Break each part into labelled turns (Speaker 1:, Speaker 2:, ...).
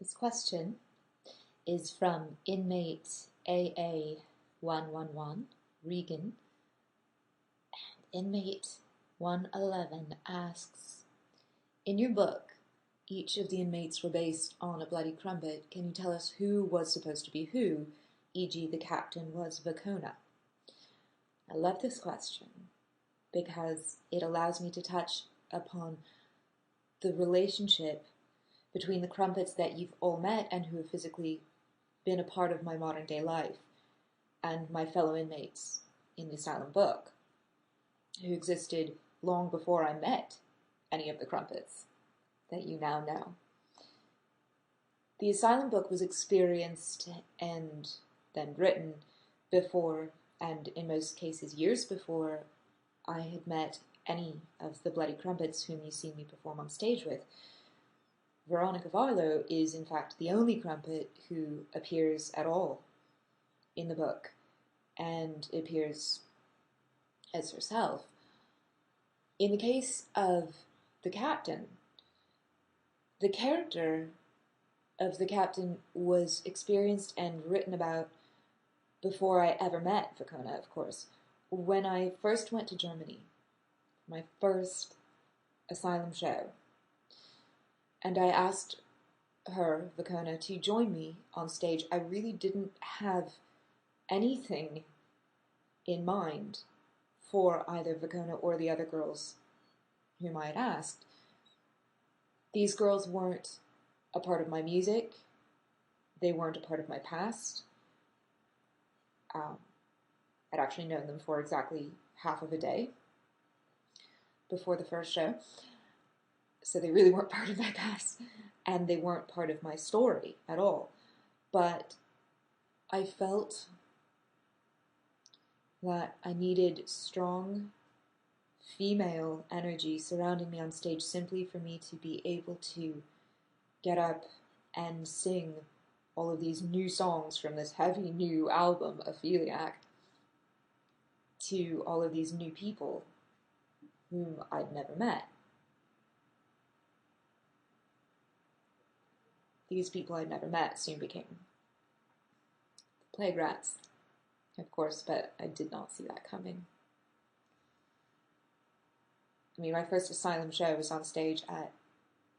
Speaker 1: This question is from Inmate AA111, Regan. Inmate 111 asks, in your book, each of the inmates were based on a Bloody Crumpet. Can you tell us who was supposed to be who, e.g. the captain was Vacona? I love this question because it allows me to touch upon the relationship between the Crumpets that you've all met and who have physically been a part of my modern day life, and my fellow inmates in the Asylum book, who existed long before I met any of the Crumpets that you now know. The Asylum book was experienced and then written before, and in most cases years before, I had met any of the Bloody Crumpets whom you see me perform on stage with. Veronica Varlow is in fact the only Crumpet who appears at all in the book and appears as herself. In the case of the captain, the character of the captain was experienced and written about before I ever met Vacona, of course. When I first went to Germany, my first Asylum show, and I asked her, Vacona, to join me on stage, I really didn't have anything in mind for either Vacona or the other girls whom I had asked. These girls weren't a part of my music. They weren't a part of my past. I'd actually known them for exactly half of a day before the first show. So they really weren't part of my past, and they weren't part of my story at all. But I felt that I needed strong female energy surrounding me on stage simply for me to be able to get up and sing all of these new songs from this heavy new album, Ophelia, to all of these new people whom I'd never met. These people I'd never met soon became the plague rats, of course, but I did not see that coming. I mean, my first Asylum show was on stage at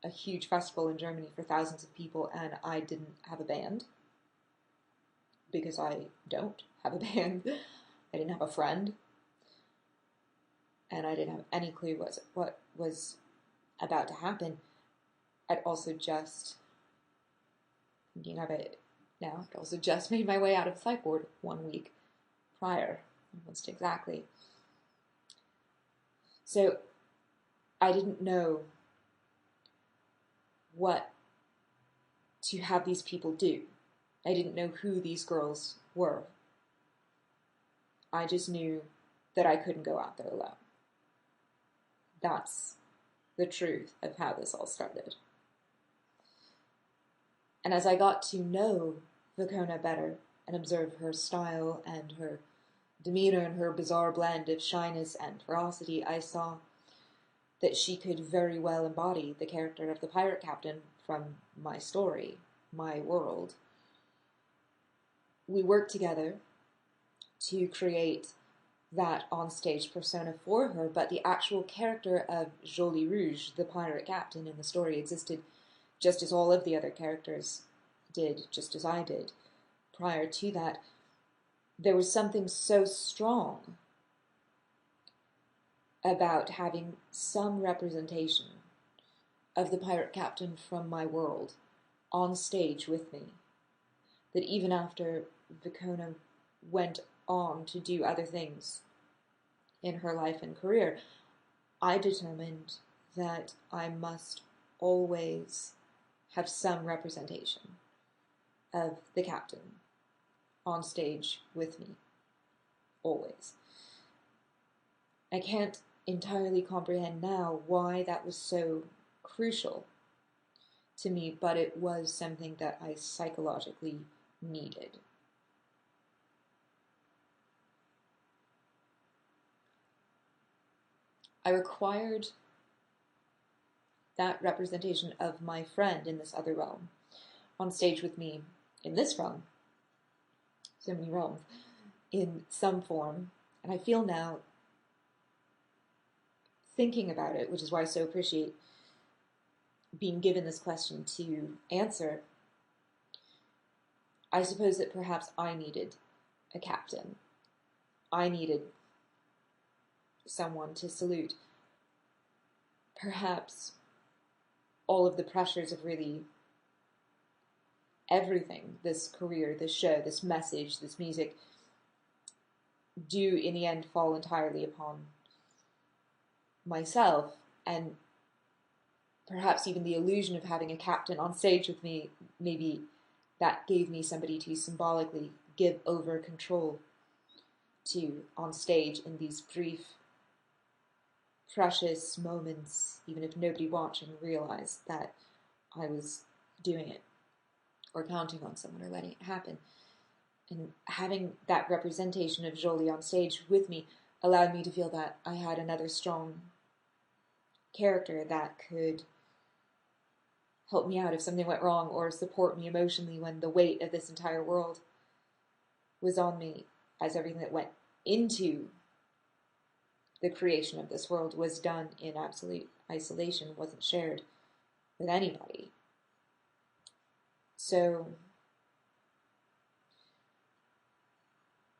Speaker 1: a huge festival in Germany for thousands of people, and I didn't have a band, because I don't have a band. I didn't have a friend, and I didn't have any clue what was about to happen. I'd also just, thinking of it now, I'd also just made my way out of the psych ward 1 week prior, almost exactly. So I didn't know what to have these people do. I didn't know who these girls were. I just knew that I couldn't go out there alone. That's the truth of how this all started. And as I got to know Vacona better and observe her style and her demeanor and her bizarre blend of shyness and ferocity, I saw that she could very well embody the character of the pirate captain from my story, my world. We worked together to create that on-stage persona for her, but the actual character of Jolie Rouge, the pirate captain in the story, existed just as all of the other characters did, just as I did. Prior to that, there was something so strong about having some representation of the pirate captain from my world on stage with me, that even after Vacona went on to do other things in her life and career, I determined that I must always have some representation of the captain on stage with me, always. I can't entirely comprehend now why that was so crucial to me, but it was something that I psychologically needed. I required that representation of my friend in this other realm, on stage with me in this realm, so many realms, in some form. And I feel now, thinking about it, which is why I so appreciate being given this question to answer, I suppose that perhaps I needed a captain. I needed someone to salute. Perhaps all of the pressures of really everything, this career, this show, this message, this music, do in the end fall entirely upon myself. And perhaps even the illusion of having a captain on stage with me, maybe that gave me somebody to symbolically give over control to on stage in these brief, precious moments, even if nobody watching realized that I was doing it or counting on someone or letting it happen. And having that representation of Jolie on stage with me allowed me to feel that I had another strong character that could help me out if something went wrong, or support me emotionally when the weight of this entire world was on me, as everything that went into the creation of this world was done in absolute isolation, wasn't shared with anybody. So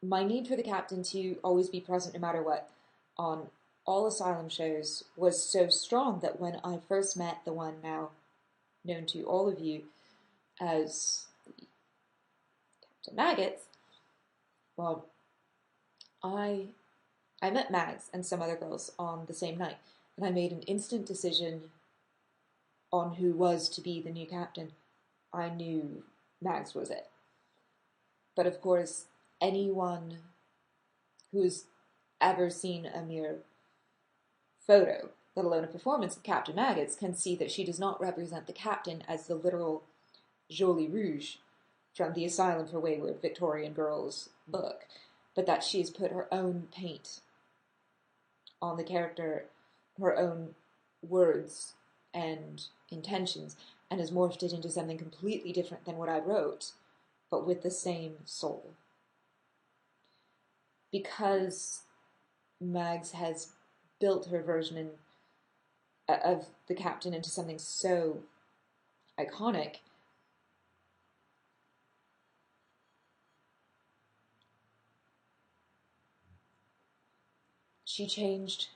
Speaker 1: my need for the captain to always be present no matter what on all Asylum shows was so strong that when I first met the one now known to all of you as Captain Maggots, well, I met Mags and some other girls on the same night, and I made an instant decision on who was to be the new captain. I knew Mags was it. But of course, anyone who's ever seen a mere photo, let alone a performance of Captain Maggots, can see that she does not represent the captain as the literal Jolie Rouge from the Asylum for Wayward Victorian Girls book, but that she has put her own paint on the character, her own words and intentions, and has morphed it into something completely different than what I wrote, but with the same soul. Because Mags has built her version of the captain into something so iconic, she changed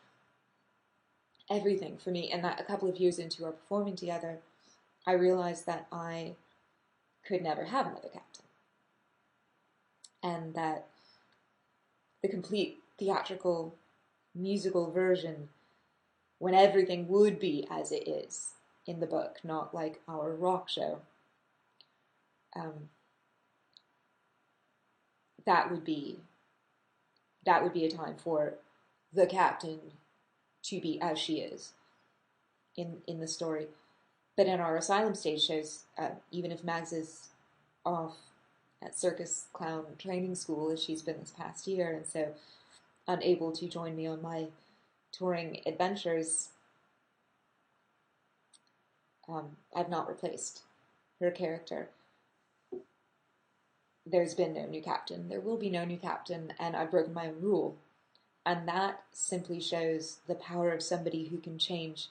Speaker 1: everything for me. And that a couple of years into our performing together, I realized that I could never have another captain. And that the complete theatrical, musical version, when everything would be as it is in the book, not like our rock show, that would be a time for the captain to be as she is in the story. But in our Asylum stage shows, even if Mags is off at circus clown training school, as she's been this past year, and so unable to join me on my touring adventures, I've not replaced her character. There's been no new captain. There will be no new captain, and I've broken my own rule. And that simply shows the power of somebody who can change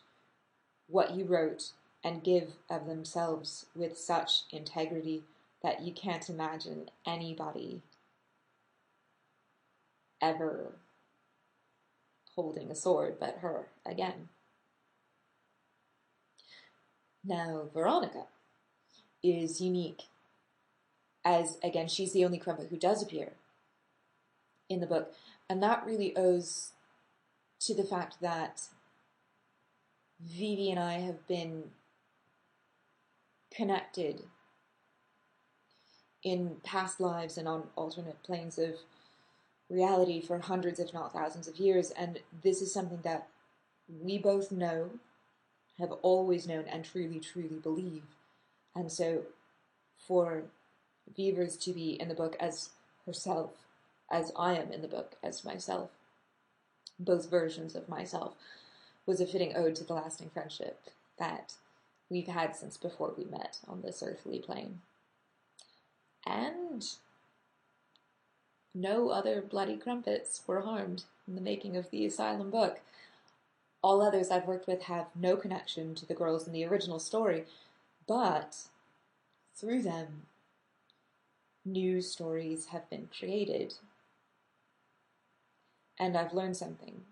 Speaker 1: what you wrote and give of themselves with such integrity that you can't imagine anybody ever holding a sword but her again. Now, Veronica is unique, as, again, she's the only Crumpet who does appear in the book, and that really owes to the fact that Vivi and I have been connected in past lives and on alternate planes of reality for hundreds, if not thousands of years, and this is something that we both know, have always known, and truly, truly believe. And so for Beavers to be in the book as herself, as I am in the book as myself, both versions of myself, was a fitting ode to the lasting friendship that we've had since before we met on this earthly plane. And no other Bloody Crumpets were harmed in the making of the Asylum book. All others I've worked with have no connection to the girls in the original story, but through them, new stories have been created. And I've learned something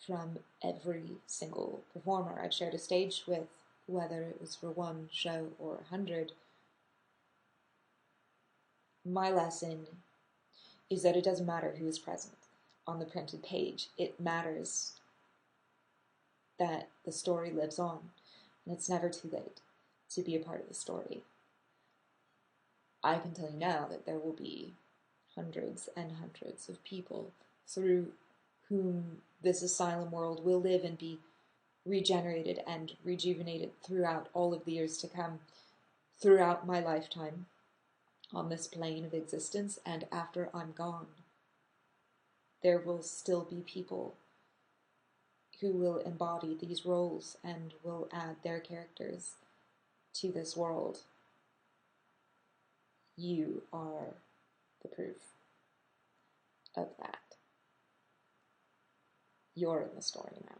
Speaker 1: from every single performer I've shared a stage with, whether it was for one show or 100. My lesson is that it doesn't matter who is present on the printed page. It matters that the story lives on, and it's never too late to be a part of the story. I can tell you now that there will be hundreds and hundreds of people through whom this asylum world will live and be regenerated and rejuvenated throughout all of the years to come, throughout my lifetime on this plane of existence, and after I'm gone. There will still be people who will embody these roles and will add their characters to this world. You are the proof of that. You're in the story now.